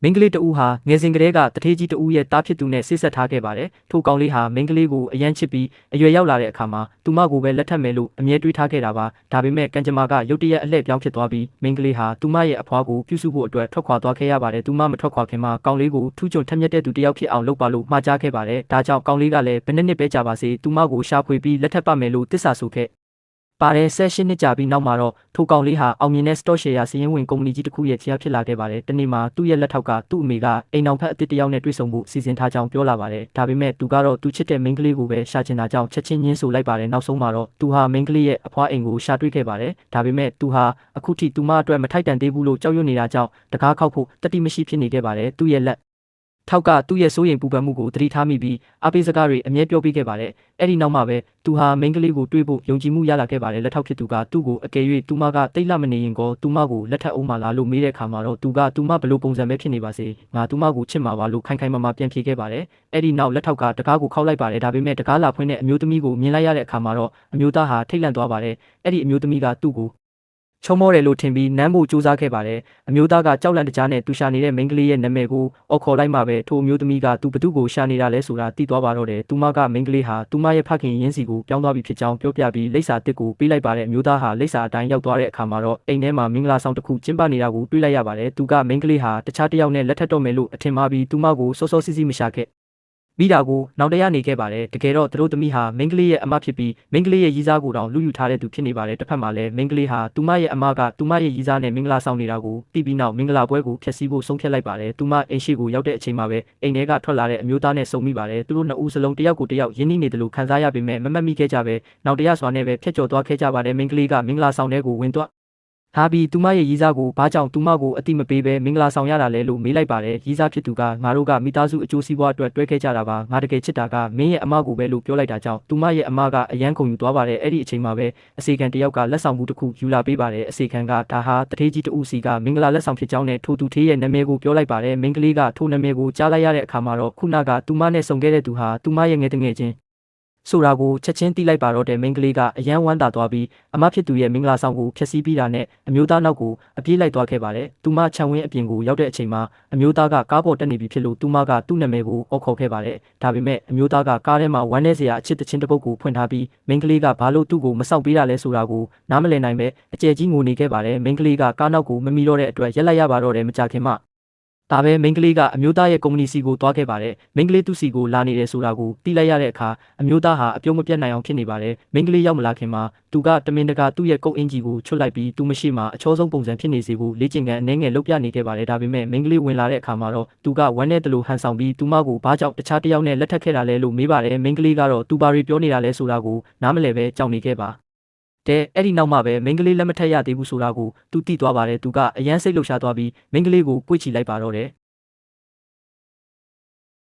မင်းကလေးတဦးဟာငယ်စဉ်ကတည်းကတထေးကြီးတဦးရဲ့တားဖြစ်သူနဲ့ဆိတ်ဆက်ထားခဲ့ပါတယ်။ထိုကောင်လေးဟာမင်းကလေးကိုအယမ်းချစ်ပြီးအရွယ်ရောက်လာတဲ့အခါမှာသူမကိုပဲလက်ထပ်မယ်လို့အမြဲတွေးထားခဲ့တာပါ။ဒါပေမဲ့ကံကြမ္မာကရုတ်တရက်အလှည့်ပြောင်းဖြစ်သွားပြီးမင်းကလေးဟာသူမရဲ့အဖွားကိုပြုစုဖို့အတွက်ထွက်ခွာသွားခဲ့ရပါတယ်။သူမမထွက်ခွာခင်မှာကောင်လေးကိုထူးချွန်ထက်မြက်တဲ့သူတယောက်ဖြစ်အောင်လုပ်ပါလို့မှာကြားခဲ့ပါတယ်။ဒါကြောင့်ကောင်လေးကလည်းဘယ်နှစ်ပဲကြာပါစေသူမကိုရှာဖွေပြီးလက်ထပ်ပါမယ်လို့တစ္ဆာဆိုခဲ့ပါတယ်18နှစ်ကြာပြီးနောက်မှာတော့ထိုကောင်လေးဟာအောင်မြင်တဲ့ stock share စီးရင်ဝင်ကုမ္ပဏီကြီးတစ်ခုရဲ့တရားဖြစ်လာခဲ့ပါတယ်။တနေ့မှာသူ့ရဲ့လက်ထောက်ကသူ့အမေကအိမ်အောင်ဖက်အစ်စ်တယောက်နဲ့တွေ့ဆုံဖို့စီစဉ်ထားကြောင်းပြောလာပါတယ်။ဒါပေမဲ့သူကတော့သူချစ်တဲ့မိန်းကလေးကိုပဲရှာချင်တာကြောင့်ချက်ချင်းညှင်းဆိုလိုက်ပါတယ်။နောက်ဆုံးမှာတော့သူဟာမိန်းကလေးရဲ့အဖွားအိမ်ကိုရှာတွေ့ခဲ့ပါတယ်။ဒါပေမဲ့သူဟာအခုထိသူမအတွက်မထိုက်တန်သေးဘူးလို့ကြောက်ရွံ့နေတာကြောင့်တကားခောက်ဖို့တတိမရှိဖြစ်နေခဲ့ပါတယ်။သူ့ရဲ့လက်ထောက်ကသူ့ရဲ့စိုးရိမ်ပူပန်မှုကိုသတိထားမိပြီးအပိစကားတွေအမြဲပြောပြခဲ့ပါတယ်။အဲ့ဒီနောက်မှာပဲသူဟာမိန်းကလေးကိုတွေ့ဖို့ယုံကြည်မှုရလာခဲ့ပါတယ်။လက်ထောက်ဖြစ်သူကသူ့ကိုအကယ်၍သူမကတိတ်လမနေရင်ကောသူမကိုလက်ထပ်အောင်မလားလို့မေးတဲ့အခါမှာတော့သူကသူမဘလို့ပုံစံပဲဖြစ်နေပါစေငါသူမကိုချစ်မှာပါလို့ခိုင်ခိုင်မာမာပြန်ဖြေခဲ့ပါတယ်။အဲ့ဒီနောက်လက်ထောက်ကတကားကိုခောက်လိုက်ပါတယ်။ဒါပေမဲ့တကားလာဖွင့်တဲ့အမျိုးသမီးကိုမြင်လိုက်ရတဲ့အခါမှာတော့အမျိုးသားဟာထိတ်လန့်သွားပါတယ်။အဲ့ဒီအမျိုးသမီးကသူ့ကိုချုံမောတယ်လို့ထင်ပြီးနမ်းဖို့ကြိုးစားခဲ့ပါတယ်။အမျိုးသားကကြောက်လန့်တကြားနဲ့သူရှာနေတဲ့မိန်းကလေးရဲ့နာမည်ကိုအော်ခေါ်လိုက်မှပဲထိုအမျိုးသမီးကသူဘသူကိုရှာနေတာလဲဆိုတာသိသွားပါတော့တယ်။သူမကမိန်းကလေးဟာသူမရဲ့ဖခင်ရင်းစီကိုပြောင်းသွားပြီဖြစ်ကြောင်းပြောပြပြီးလိပ်စာတစ်ကိုပေးလိုက်ပါတယ်။အမျိုးသားဟာလိပ်စာအတိုင်းရောက်သွားတဲ့အခါမှာတော့အိမ်ထဲမှာမင်္ဂလာဆောင်တစ်ခုကျင်းပနေတာကိုတွေ့လိုက်ရပါတယ်။သူကမိန်းကလေးဟာတခြားတစ်ယောက်နဲ့လက်ထပ်တော့မယ်လို့အထင်မှားပြီးသူမကိုစောစောစီးစီးမရှာခဲ့မိတာကိုနောက်တရနေခဲ့ပါတယ်တကယ်တော့သူတို့သမီးဟာမိန်းကလေးရဲ့အမဖြစ်ပြီးမိန်းကလေးရဲ့ရီးစားကိုတောင်လူယူထားတဲ့သူဖြစ်နေပါတယ်တစ်ဖက်မှာလည်းမိန်းကလေးဟာသူမရဲ့အမကသူမရဲ့ရီးစားနဲ့မင်္ဂလာဆောင်နေတာကိုသိပြီးနောက်မင်္ဂလာပွဲကိုဖျက်ဆီးဖို့ဆုံးဖြတ်လိုက်ပါတယ်သူမအိမ်ရှိကိုရောက်တဲ့အချိန်မှာပဲအိမ်ထဲကထွက်လာတဲ့အမျိုးသားနဲ့ဆုံမိပါတယ်သူတို့နှစ်ဦးစလုံးတယောက်ကိုတယောက်ရင်းနှီးနေတယ်လို့ခံစားရပေမဲ့မမှတ်မိခဲ့ကြပဲနောက်တရစွာနဲ့ပဲဖျက်ကျော်သွားခဲ့ကြပါတယ်မိန်းကလေးကမင်္ဂလာဆောင်တဲ့ကိုဝင်သွားဟာပြီးသူမရဲ့ရီးစားကိုဘာကြောင့်သူမကိုအတိမပေးပဲမင်္ဂလာဆောင်ရတာလဲလို့မေးလိုက်ပါတယ်ရီးစားဖြစ်သူကငါတို့ကမိသားစုအကျိုးစီးပွားအတွက်တွဲခဲ့ကြတာပါငါတကယ်ချစ်တာကမင်းရဲ့အမကိုပဲလို့ပြောလိုက်တာကြောင့်သူမရဲ့အမကအယမ်းခုန်ယူသွားပါတယ်အဲ့ဒီအချိန်မှာပဲအစီခံတယောက်ကလက်ဆောင်မှုတစ်ခုယူလာပေးပါတယ်အစီခံကဒါဟာတထေးကြီးတဦးစီကမင်္ဂလာလက်ဆောင်ဖြစ်ကြောင်းနဲ့ထိုသူထေးရဲ့နာမည်ကိုပြောလိုက်ပါတယ်မိန်းကလေးကထိုနာမည်ကိုကြားလိုက်ရတဲ့အခါမှာတော့ခုနကသူမနဲ့ဆုံခဲ့တဲ့သူဟာသူမရဲ့ငယ်တငယ်ချင်းဆိုတာကိုချက်ချင်းသိလိုက်ပါတော့တဲ့မိန်းကလေးကအယမ်းဝမ်းသာသွားပြီးအမဖြစ်သူရဲ့မင်္ဂလာဆောင်ကိုဖျက်ဆီးပြီးတာနဲ့အမျိုးသားနောက်ကိုအပြေးလိုက်သွားခဲ့ပါတယ်။သူမခြံဝင်းအပြင်ကိုရောက်တဲ့အချိန်မှာအမျိုးသားကကားပေါ်တက်နေပြီဖြစ်လို့သူမကသူ့နာမည်ကိုအော်ခေါ်ခဲ့ပါတယ်။ဒါပေမဲ့အမျိုးသားကကားထဲမှာဝမ်းနည်းစရာအချစ်တချင်းတစ်ပုဒ်ကိုဖွင့်ထားပြီးမိန်းကလေးကဘာလို့သူ့ကိုမစောင့်ပေးတာလဲဆိုတာကိုနားမလည်နိုင်ပဲအကျယ်ကြီးငိုနေခဲ့ပါတယ်။မိန်းကလေးကကားနောက်ကိုမမီတော့တဲ့အတွက်ရက်လိုက်ရပါတော့တယ်မကြခင်မှာဒါပဲမိန်းကလေးကအမျိုးသားရဲ့ကုမ္ပဏီစီကိုသွားခဲ့ပါတယ်မိန်းကလေးသူ့စီကိုလာနေတယ်ဆိုတာကိုသိလိုက်ရတဲ့အခါအမျိုးသားဟာအပြုံးမပြတ်နိုင်အောင်ဖြစ်နေပါတယ်မိန်းကလေးရောက်မလာခင်မှာသူကတမင်တကာသူ့ရဲ့ကုတ်အင်ဂျီကိုချွတ်လိုက်ပြီးသူမရှိမှအချောဆုံးပုံစံဖြစ်နေစေဖို့လေ့ကျင့်ခန်းအနည်းငယ်လုပ်ပြနေခဲ့ပါတယ်ဒါပေမဲ့မိန်းကလေးဝင်လာတဲ့အခါမှာတော့သူကဝမ်းနဲ့တလူဟန်ဆောင်ပြီးသူမကိုဘာကြောင့်တခြားတစ်ယောက်နဲ့လက်ထပ်ခဲ့တာလဲလို့မေးပါတယ်မိန်းကလေးကတော့သူဘာတွေပြောနေတာလဲဆိုတာကိုနားမလည်ပဲကြောက်နေခဲ့ပါအဲ့ဒီနောက်မှပဲမိန်းကလေးလက်မထက်ရသေးဘူးဆိုတာကိုသူသိသွားပါတယ်သူကအယမ်းစိတ်လှုပ်ရှားသွားပြီးမိန်းကလေးကိုပွေ့ချီလိုက်ပါတော့တယ်